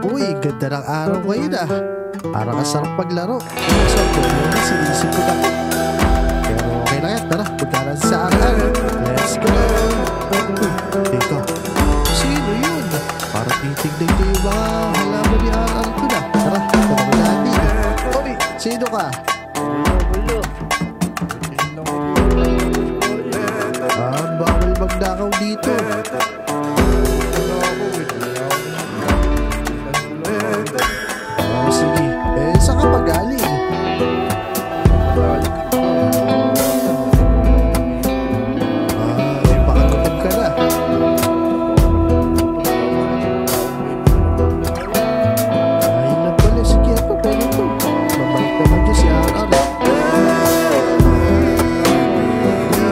Uy, ganda ng araw ngayon ah. Parang kasarap paglaro. So, kung muna sinisipot ako. Pero okay lang yan, tara, pagkaran sa RR. Let's go! Teka, sino yun? Parang titignan ko yung mga halaman ni RR ko na. Tara, pagkaran natin. Uy, sino ka? Bawal magnakaw dito. Sige. Saan ka pa galing? Baka gutom ka na. Ayun na pala. Sige ako, pwede ito. Mabalik naman dyan si RR.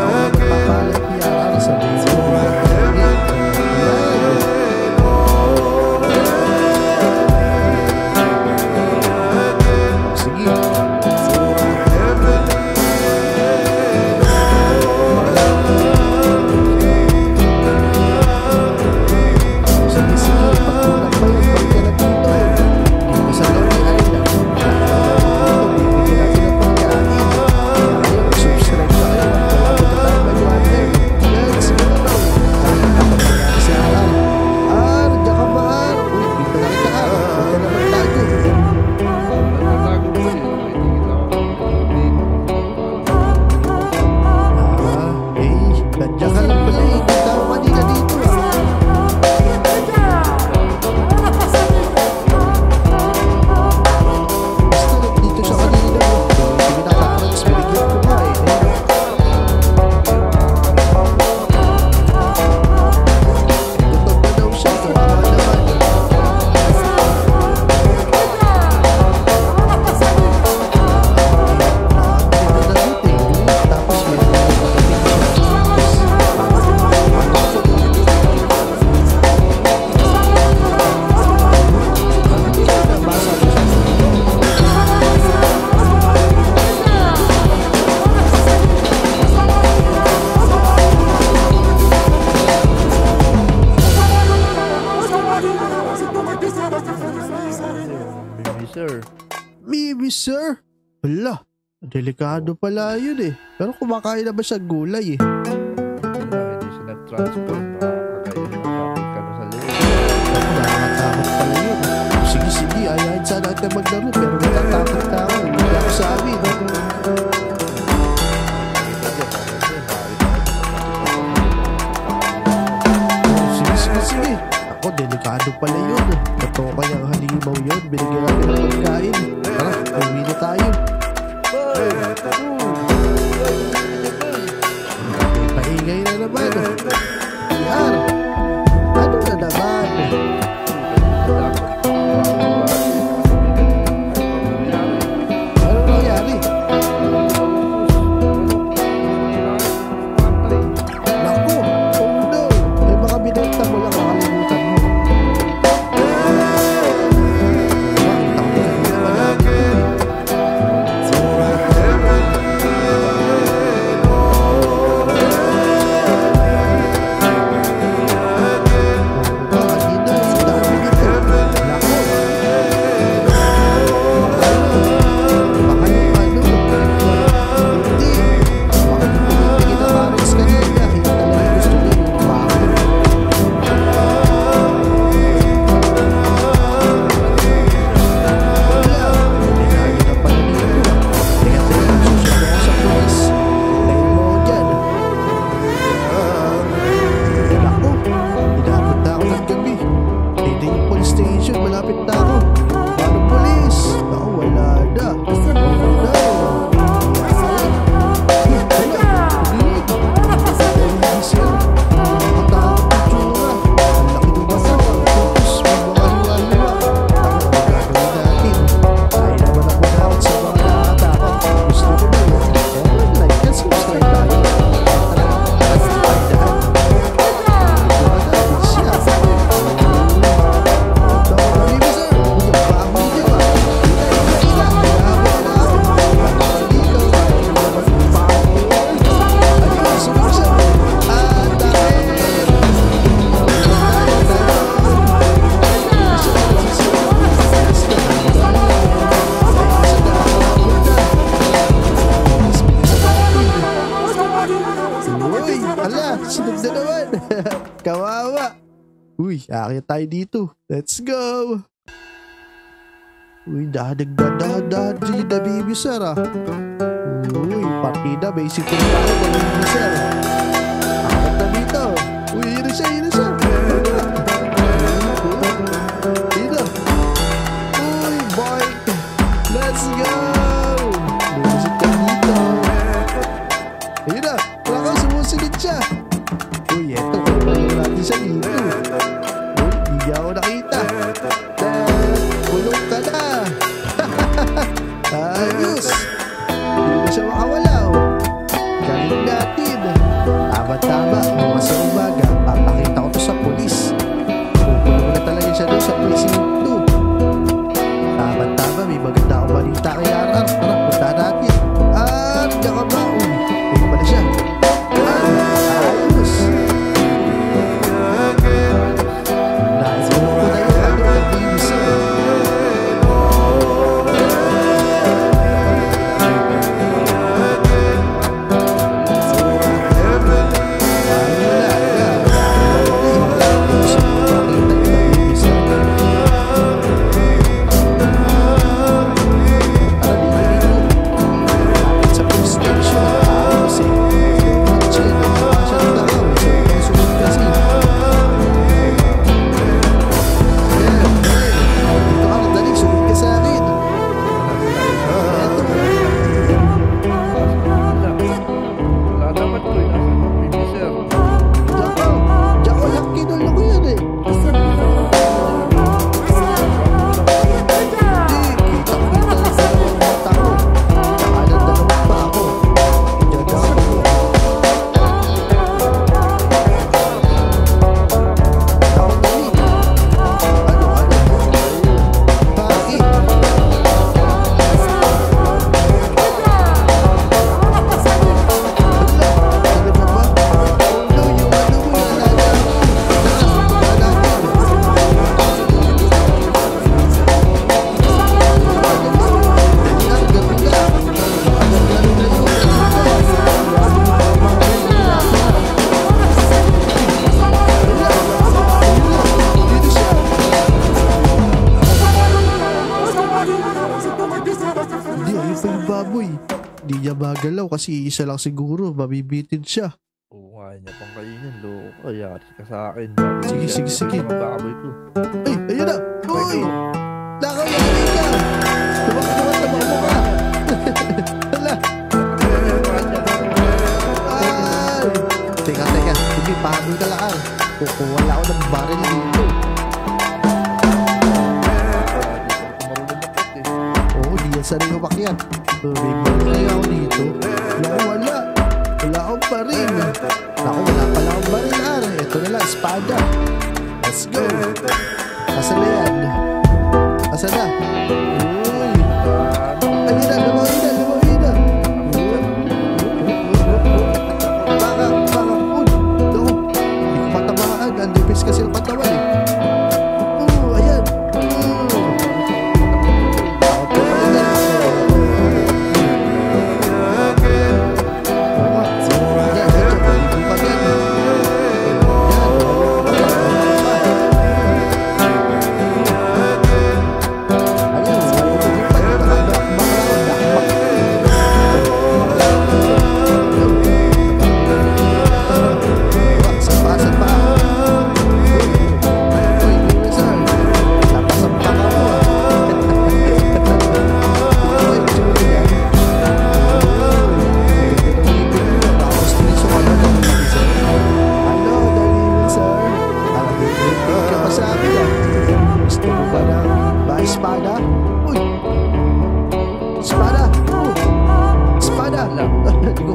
Magpapalat ni RR sa mga. Mimi, sir? Hala, delikado pala yun eh. Pero kumakain na ba siya gulay eh? Hindi siya nag-transport. Nakakainin ka na sa liit. Nakakatakot pala yun. Sige, ayahin sana natin maglaro. Pero natatakot na ako. Wala ko sa amin. Sige. Ako, delikado pala yun. Totoo kayang halimaw yun. Binigyan natin ng pagkain. Tara, uwi na tayo. Paingay na naman. Yan. Ano na naman? Ano nangyari? Naku, oh no. May mga binenta mo lang, makalimutan mo. kawawa. Uy, akyat tayo dito. Let's go. Uy, dahan-dahan si Baby Sir ah. Uy, partida, basic po na ako Baby Sir. Akyat na dito. Uy, yun na siya. Dito. Uy, boy. Let's go. Lumusik ka dito. Ayun na. Wala kang sumusunod siya. Uy, eto. Kulong natin siya dito. Uy, hindi ako nakita. Kulong ka na. Ayos. Hindi na siya makawala. Galing natin. Tama-tama. Mga sa umaga, papakita ko to sa polis. Kukulong na talaga siya doon sa precinct 2. Tama-tama. May maganda akong balita kay Arar. Tara, punta natin. Nandiyan ka ba? Uy, ayun pala siya. Ayos. Naisulo ko na yung Baby Sir. Di niya magalaw kasi isa lang siguro, mabibitin siya. Oo nga, niya pang kainin, loko. Yari ka sa akin. Sige. Magkakaboy ko. Ay, ayun na! Uy! Nakayari ka! Tumakbo mo ka! Hala! Ay! Teka. Hindi, pahabol ka lang. Wala ako ng baril dito. Oo, di yan sanay umakyat. May baril ako dito. Wala akong baril. Wala pala akong baril. Ito na lang, espada. Let's go. Asan na yan? Asan na? Uy! Ayun na, lumawi na. Baka, uy! Hindi ko matamaan. Andipis kasi ang katawan eh. Ayan. Espada? Uy! Espada! Espada! Hindi ko